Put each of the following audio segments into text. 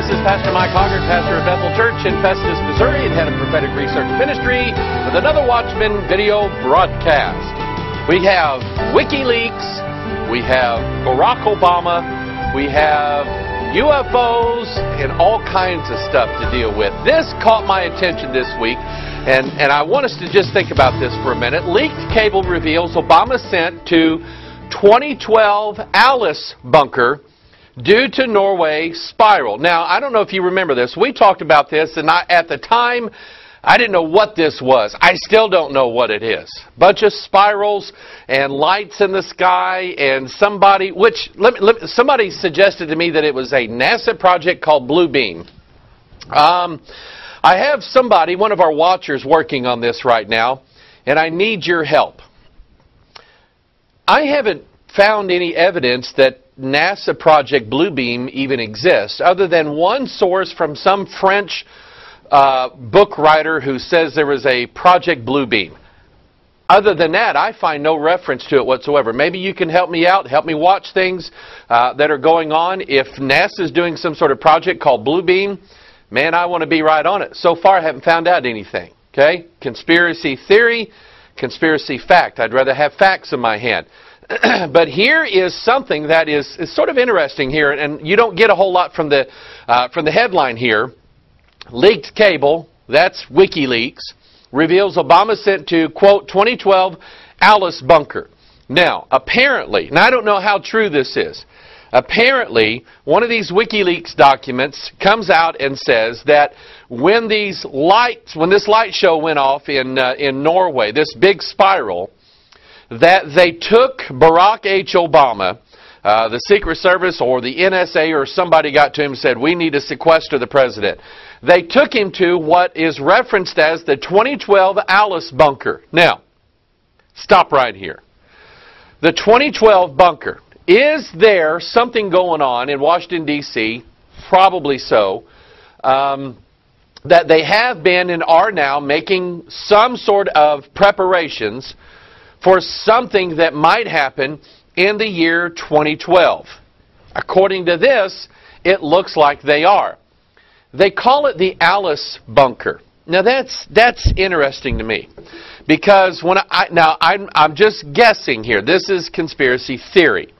This is Pastor Michael Hoggard, pastor of Bethel Church in Festus, Missouri, and head of prophetic research ministry with another Watchman video broadcast. We have Wikileaks, we have Barack Obama, we have UFOs, and all kinds of stuff to deal with. This caught my attention this week, and I want us to just think about this for a minute. Leaked cable reveals Obama sent to 2012 Alice bunker due to Norway spiral. Now, I don't know if you remember this. We talked about this, and at the time, I didn't know what this was. I still don't know what it is. Bunch of spirals and lights in the sky, and somebody suggested to me that it was a NASA project called Blue Beam. I have somebody, one of our watchers, working on this right now, and I need your help. I haven't found any evidence that NASA Project Blue Beam even exists, other than one source from some French book writer who says there was a Project Blue Beam. Other than that, I find no reference to it whatsoever. Maybe you can help me out, help me watch things that are going on. If NASA is doing some sort of project called Blue Beam, man, I want to be right on it. So far, I haven't found out anything. Okay? Conspiracy theory, conspiracy fact. I'd rather have facts in my hand. But here is something that is sort of interesting here, and you don't get a whole lot from the headline here. Leaked cable, that's WikiLeaks, reveals Obama sent to, quote, 2012 Alice bunker. Now, apparently, and I don't know how true this is, apparently one of these WikiLeaks documents comes out and says that when this light show went off in Norway, this big spiral, that they took Barack H. Obama, the Secret Service or the NSA or somebody got to him and said, we need to sequester the president. They took him to what is referenced as the 2012 Alice bunker. Now, stop right here. The 2012 bunker. Is there something going on in Washington, D.C., probably so, that they have been and are now making some sort of preparations for something that might happen in the year 2012. According to this, it looks like they are. They call it the Alice bunker. Now that's interesting to me, because I'm just guessing here. This is conspiracy theory.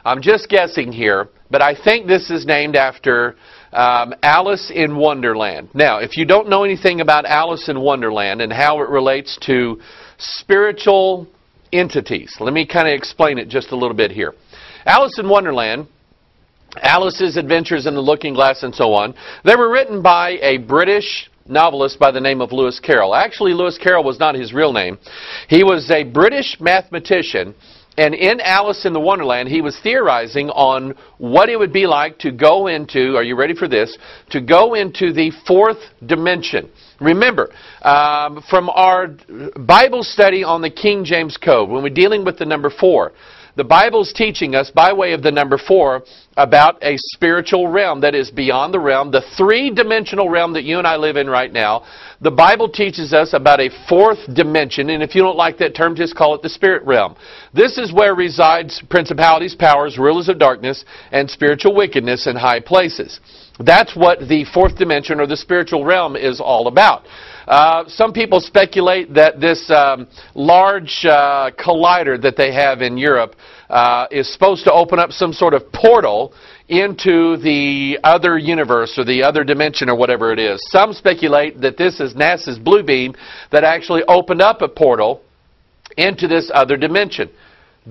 I'm just guessing here, but I think this is named after Alice in Wonderland. Now, if you don't know anything about Alice in Wonderland and how it relates to spiritual entities, let me kind of explain it just a little bit here. Alice in Wonderland, Alice's Adventures in the Looking Glass, and so on, they were written by a British novelist by the name of Lewis Carroll. Actually, Lewis Carroll was not his real name. He was a British mathematician, and in Alice in the Wonderland, he was theorizing on what it would be like to go into, are you ready for this, to go into the fourth dimension. Remember, from our Bible study on the King James Code, when we're dealing with the number 4, the Bible's teaching us, by way of the number 4, about a spiritual realm that is beyond the realm, the three-dimensional realm that you and I live in right now. The Bible teaches us about a fourth dimension, and if you don't like that term, just call it the spirit realm. This is where resides principalities, powers, rulers of darkness, and spiritual wickedness in high places. That's what the fourth dimension or the spiritual realm is all about. Some people speculate that this large collider that they have in Europe is supposed to open up some sort of portal into the other universe or the other dimension or whatever it is. Some speculate that this is NASA's Blue Beam that actually opened up a portal into this other dimension.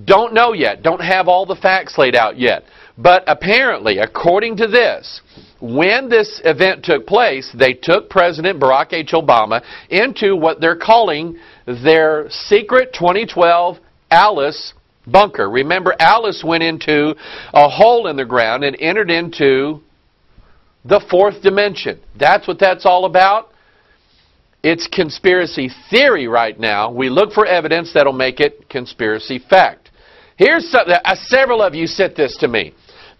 Don't know yet. Don't have all the facts laid out yet. But apparently, according to this, when this event took place, they took President Barack H. Obama into what they're calling their secret 2012 Alice bunker. Remember, Alice went into a hole in the ground and entered into the fourth dimension. That's what that's all about. It's conspiracy theory right now. We look for evidence that'll make it conspiracy fact. Here's several of you sent this to me.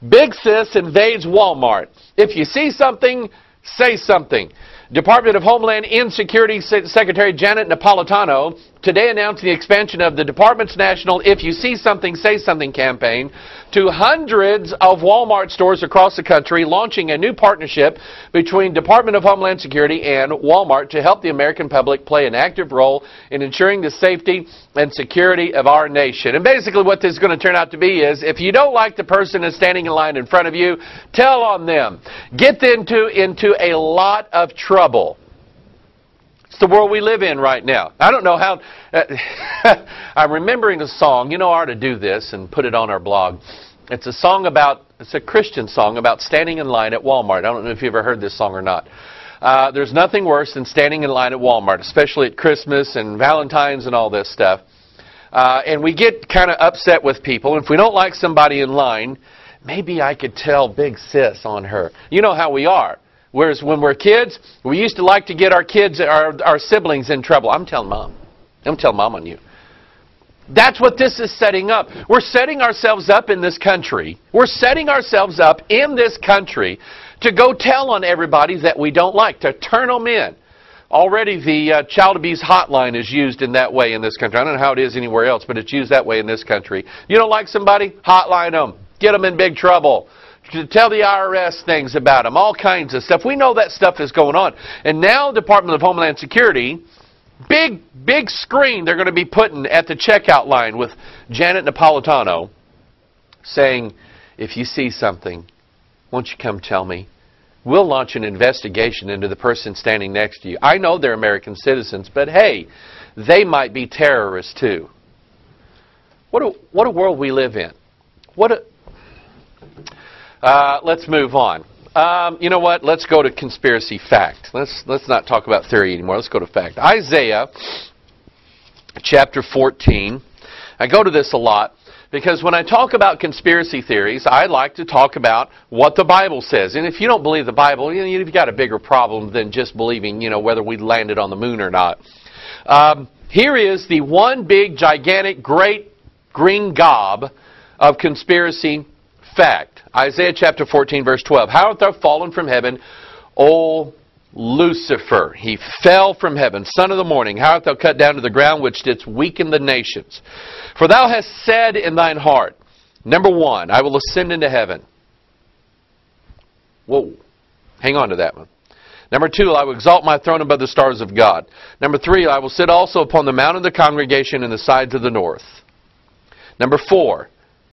Big Sis invades Walmart. If you see something, say something. Department of Homeland Insecurity Secretary Janet Napolitano today announcing the expansion of the Department's national If You See Something, Say Something campaign to hundreds of Walmart stores across the country, launching a new partnership between Department of Homeland Security and Walmart to help the American public play an active role in ensuring the safety and security of our nation. And basically what this is going to turn out to be is, if you don't like the person that's standing in line in front of you, tell on them. Get them into a lot of trouble. It's the world we live in right now. I don't know how... I'm remembering a song. You know, I ought to do this and put it on our blog. It's a song about... It's a Christian song about standing in line at Walmart. I don't know if you've ever heard this song or not. There's nothing worse than standing in line at Walmart, especially at Christmas and Valentine's and all this stuff. And we get kind of upset with people. If we don't like somebody in line, maybe I could tell big sis on her. You know how we are. Whereas when we're kids, we used to like to get our kids, our siblings in trouble. I'm telling Mom. I'm telling Mom on you. That's what this is setting up. We're setting ourselves up in this country. We're setting ourselves up in this country to go tell on everybody that we don't like, to turn them in. Already the child abuse hotline is used in that way in this country. I don't know how it is anywhere else, but it's used that way in this country. You don't like somebody? Hotline them. Get them in big trouble. To tell the IRS things about them, all kinds of stuff. We know that stuff is going on. And now Department of Homeland Security, big screen they're going to be putting at the checkout line with Janet Napolitano saying, if you see something, won't you come tell me? We'll launch an investigation into the person standing next to you. I know they're American citizens, but hey, they might be terrorists too. What a world we live in. Let's move on. You know what? Let's go to conspiracy fact. Let's not talk about theory anymore. Let's go to fact. Isaiah chapter 14. I go to this a lot because when I talk about conspiracy theories, I like to talk about what the Bible says. And if you don't believe the Bible, you've got a bigger problem than just believing, whether we landed on the moon or not. Here is the one big, gigantic, great green gob of conspiracy fact. Isaiah chapter 14, verse 12. How art thou fallen from heaven, O Lucifer? He fell from heaven, son of the morning. How art thou cut down to the ground, which didst weaken the nations? For thou hast said in thine heart, number one, I will ascend into heaven. Whoa. Hang on to that one. Number two, I will exalt my throne above the stars of God. Number three, I will sit also upon the mount of the congregation in the sides of the north. Number four,